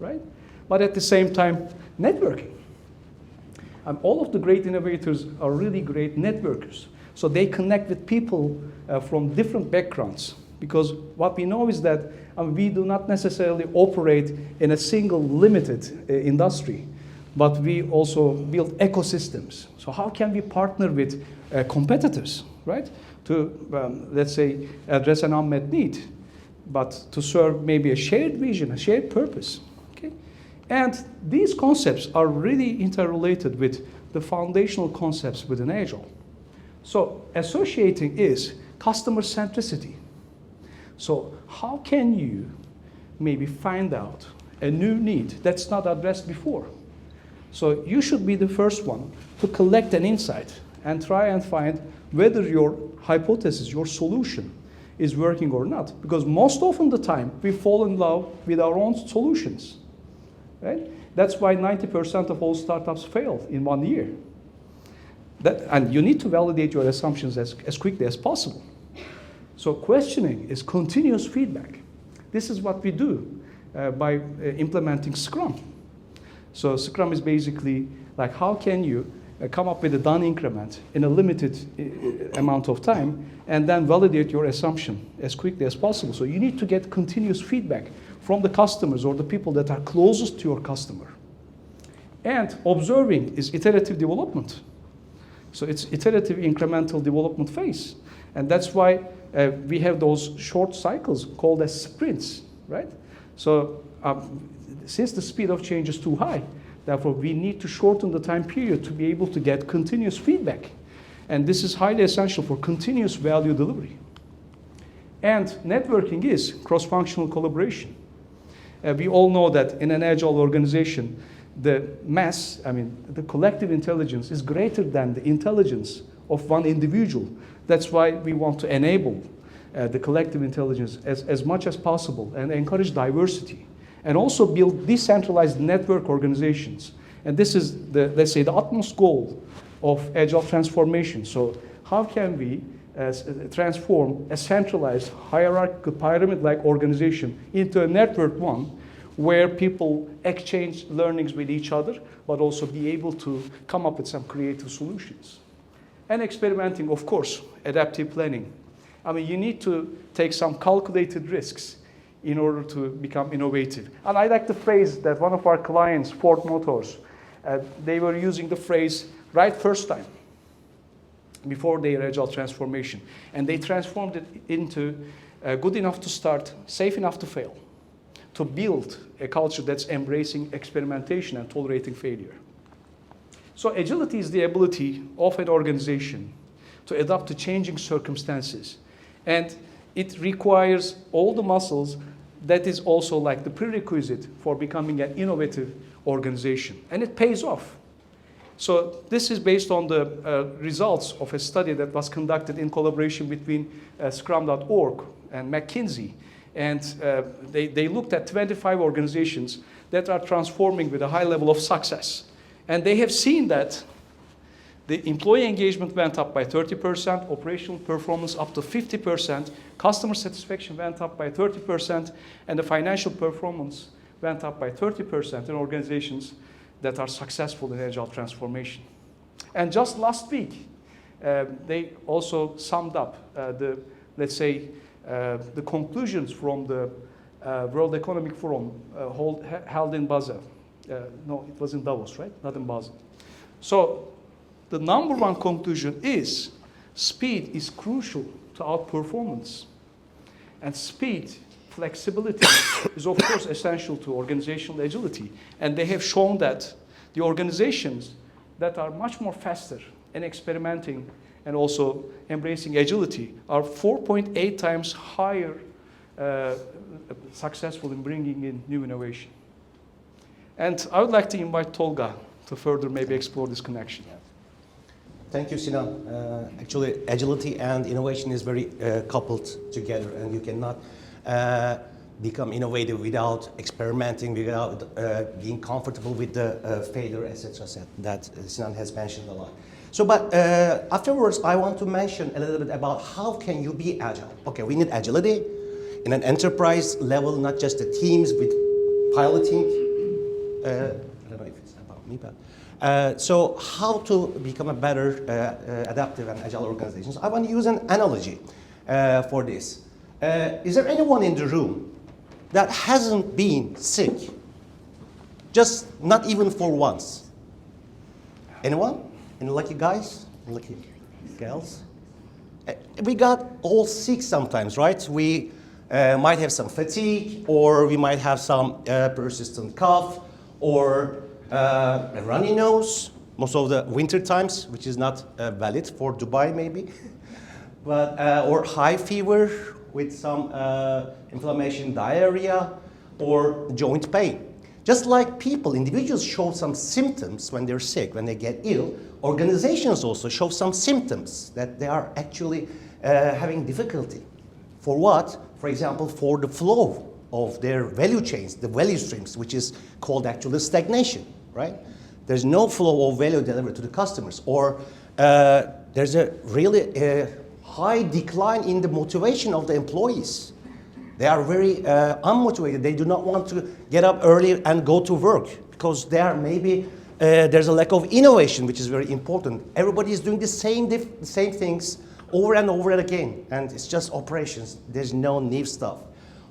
right? But at the same time, networking. All of the great innovators are really great networkers. So they connect with people from different backgrounds. Because what we know is that we do not necessarily operate in a single limited industry, but we also build ecosystems. So how can we partner with competitors, right? To, let's say, address an unmet need, but to serve maybe a shared vision, a shared purpose. Okay? And these concepts are really interrelated with the foundational concepts within Agile. So associating is customer centricity. So how can you maybe find out a new need that's not addressed before? So you should be the first one to collect an insight and try and find whether your hypothesis, your solution, is working or not. Because most often the time, we fall in love with our own solutions, right? That's why 90% of all startups fail in 1 year. And you need to validate your assumptions as quickly as possible. So questioning is continuous feedback. This is what we do by implementing Scrum. So Scrum is basically like, how can you come up with a done increment in a limited amount of time and then validate your assumption as quickly as possible. So you need to get continuous feedback from the customers or the people that are closest to your customer. And observing is iterative development. So it's iterative incremental development phase. And that's why we have those short cycles called as sprints, right? So since the speed of change is too high, therefore we need to shorten the time period to be able to get continuous feedback. And this is highly essential for continuous value delivery. And networking is cross-functional collaboration. We all know that in an agile organization, the mass, the collective intelligence is greater than the intelligence of one individual. That's why we want to enable the collective intelligence as much as possible and encourage diversity. And also build decentralized network organizations. And this is, let's say, the utmost goal of agile transformation. So how can we transform a centralized, hierarchical, pyramid-like organization into a networked one where people exchange learnings with each other, but also be able to come up with some creative solutions. And experimenting, of course, adaptive planning. You need to take some calculated risks in order to become innovative. And I like the phrase that one of our clients, Ford Motors, they were using the phrase, right first time, before their agile transformation. And they transformed it into good enough to start, safe enough to fail, to build a culture that's embracing experimentation and tolerating failure. So agility is the ability of an organization to adapt to changing circumstances. And it requires all the muscles that is also like the prerequisite for becoming an innovative organization. And it pays off. So this is based on the results of a study that was conducted in collaboration between Scrum.org and McKinsey. And they looked at 25 organizations that are transforming with a high level of success. And they have seen that the employee engagement went up by 30%, operational performance up to 50%, customer satisfaction went up by 30%, and the financial performance went up by 30% in organizations that are successful in agile transformation. And just last week, they also summed up the conclusions from the World Economic Forum held in Basel. No, it was in Davos, right? Not in Basel. So the number one conclusion is speed is crucial to outperformance. And speed, flexibility is of course essential to organizational agility. And they have shown that the organizations that are much more faster in experimenting and also embracing agility are 4.8 times higher successful in bringing in new innovation. And I would like to invite Tolga to further maybe explore this connection. Thank you, Sinan. Actually, agility and innovation is very coupled together, and you cannot become innovative without experimenting, without being comfortable with the failure, etc. that Sinan has mentioned a lot. So, but afterwards, I want to mention a little bit about how can you be agile. Okay, we need agility in an enterprise level, not just the teams with piloting I don't know if it's about me, but so how to become a better adaptive and agile organizations? I want to use an analogy for this. Is there anyone in the room that hasn't been sick? Just not even for once. Anyone? Any lucky guys? Lucky gals? We got all sick sometimes, right? We might have some fatigue, or we might have some persistent cough, or a runny nose, most of the winter times, which is not valid for Dubai maybe, but, or high fever with some inflammation, diarrhea, or joint pain. Just like people, individuals show some symptoms when they're sick, when they get ill, organizations also show some symptoms that they are actually having difficulty. For what? For example, for the flow of their value chains, the value streams, which is called actually stagnation, right? There's no flow of value delivered to the customers, or there's a really high decline in the motivation of the employees. They are very unmotivated. They do not want to get up early and go to work because they are maybe there's a lack of innovation, which is very important. Everybody is doing the same things over and over again, and it's just operations. There's no new stuff.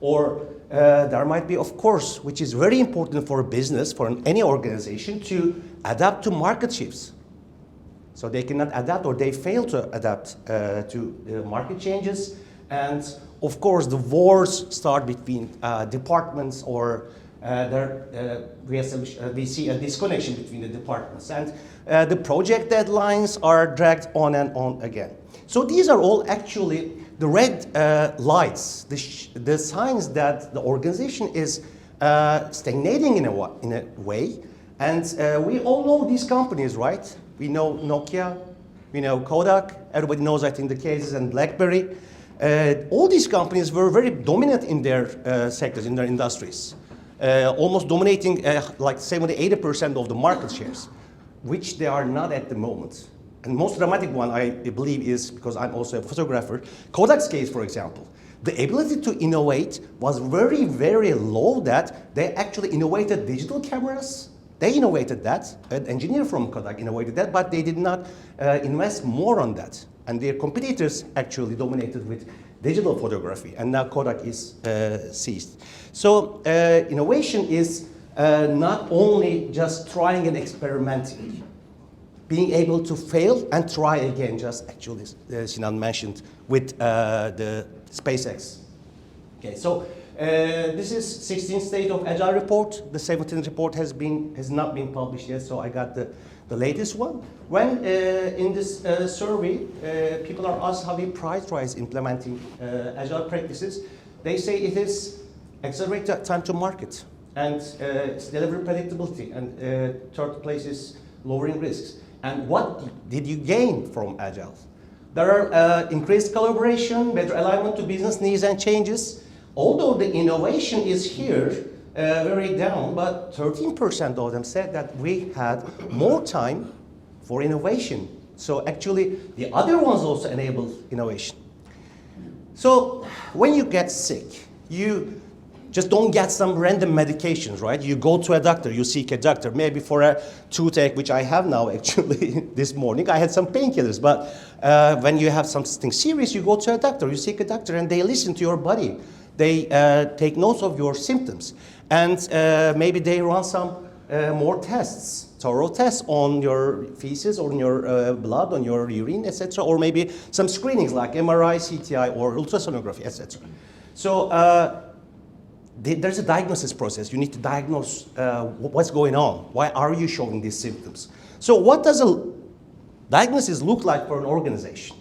Or there might be, of course, which is very important for a business, for any organization, to adapt to market shifts. So they cannot adapt, or they fail to adapt to market changes. And of course, the wars start between departments, or we see a disconnection between the departments. And the project deadlines are dragged on and on again. So these are all actually the red lights, the signs that the organization is stagnating in a way. And we all know these companies, right? We know Nokia, we know Kodak, everybody knows, I think, the cases, and BlackBerry. All these companies were very dominant in their sectors, in their industries, almost dominating like 70–80% of the market shares, which they are not at the moment. And most dramatic one, I believe, is, because I'm also a photographer, Kodak's case, for example. The ability to innovate was very, very low, that they actually innovated digital cameras. They innovated that. An engineer from Kodak innovated that, but they did not invest more on that. And their competitors actually dominated with digital photography, and now Kodak is seized. So innovation is not only just trying and experimenting, being able to fail and try again, just actually, Sinan mentioned, with the SpaceX. Okay, so this is 16th State of Agile report. The 17th report has not been published yet, so I got the latest one. When in this survey, people are asked how they prioritize implementing agile practices, they say it is accelerate time to market, and it's delivery predictability, and third place is lowering risks. And what did you gain from agile? There are increased collaboration, better alignment to business needs and changes. Although the innovation is here, very down, but 13% of them said that we had more time for innovation. So actually, the other ones also enable innovation. So when you get sick, you just don't get some random medications, right? You go to a doctor, you seek a doctor, maybe for a toothache, which I have now actually this morning. I had some painkillers, but when you have something serious, you go to a doctor, you seek a doctor, and they listen to your body. They take notes of your symptoms, and maybe they run some more tests, thorough tests on your feces, or on your blood, on your urine, etc., or maybe some screenings like MRI, CTI, or ultrasonography, etc. So there's a diagnosis process. You need to diagnose what's going on. Why are you showing these symptoms? So what does a diagnosis look like for an organization?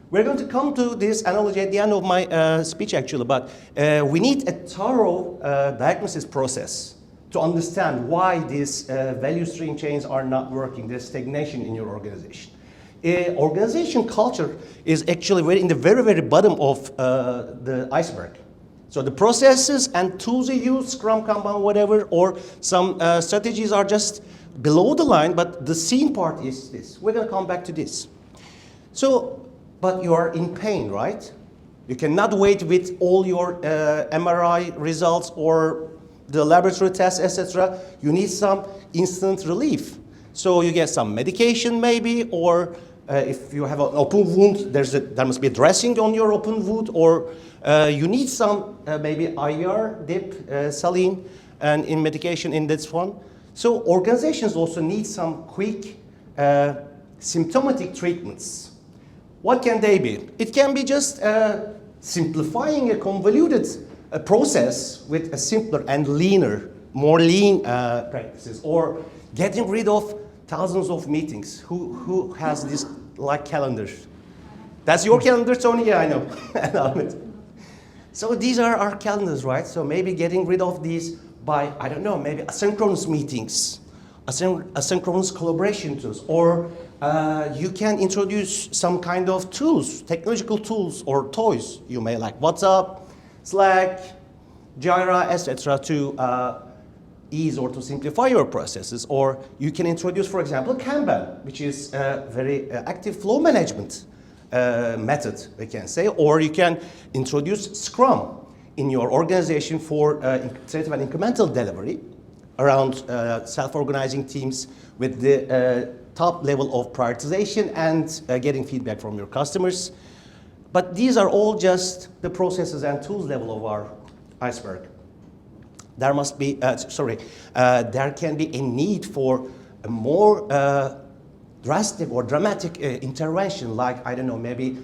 We're going to come to this analogy at the end of my speech, actually, but we need a thorough diagnosis process to understand why these value stream chains are not working. There's stagnation in your organization. Organization culture is actually in the very, very bottom of the iceberg. So the processes and tools you use, Scrum, Kanban, whatever, or some strategies are just below the line, but the scene part is this. We're going to come back to this. So, but you are in pain, right? You cannot wait with all your MRI results or the laboratory tests, etc., you need some instant relief. So you get some medication maybe, or if you have an open wound, there must be a dressing on your open wound, or you need some maybe IR, dip, saline, and in medication in this one. So organizations also need some quick symptomatic treatments. What can they be? It can be just simplifying a convoluted process with a simpler and leaner, more lean practices, or getting rid of thousands of meetings. Who has this like calendars? That's your calendar, Tony? Yeah, I know. So these are our calendars, right? So maybe getting rid of these by, I don't know, maybe asynchronous meetings, asynchronous collaboration tools, or you can introduce some kind of tools, technological tools or toys you may like, WhatsApp, Slack, Jira, etc., to ease or to simplify your processes. Or you can introduce, for example, Kanban, which is a very active flow management method, we can say. Or you can introduce Scrum in your organization for iterative and incremental delivery around self-organizing teams with the top level of prioritization and getting feedback from your customers. But these are all just the processes and tools level of our iceberg. There must be, there can be a need for a more drastic or dramatic intervention, like, I don't know, maybe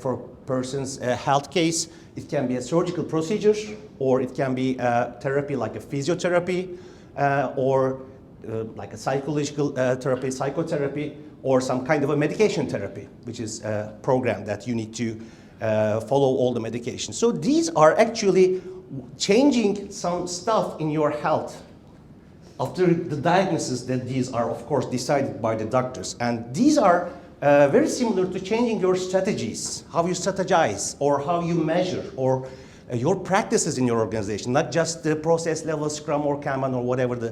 for person's health case, it can be a surgical procedure, or it can be therapy like a physiotherapy, or like a psychological therapy, psychotherapy, or some kind of a medication therapy, which is a program that you need to follow all the medications. So these are actually changing some stuff in your health after the diagnosis, that these are, of course, decided by the doctors. And these are very similar to changing your strategies, how you strategize, or how you measure, or your practices in your organization, not just the process level Scrum or Kanban or whatever the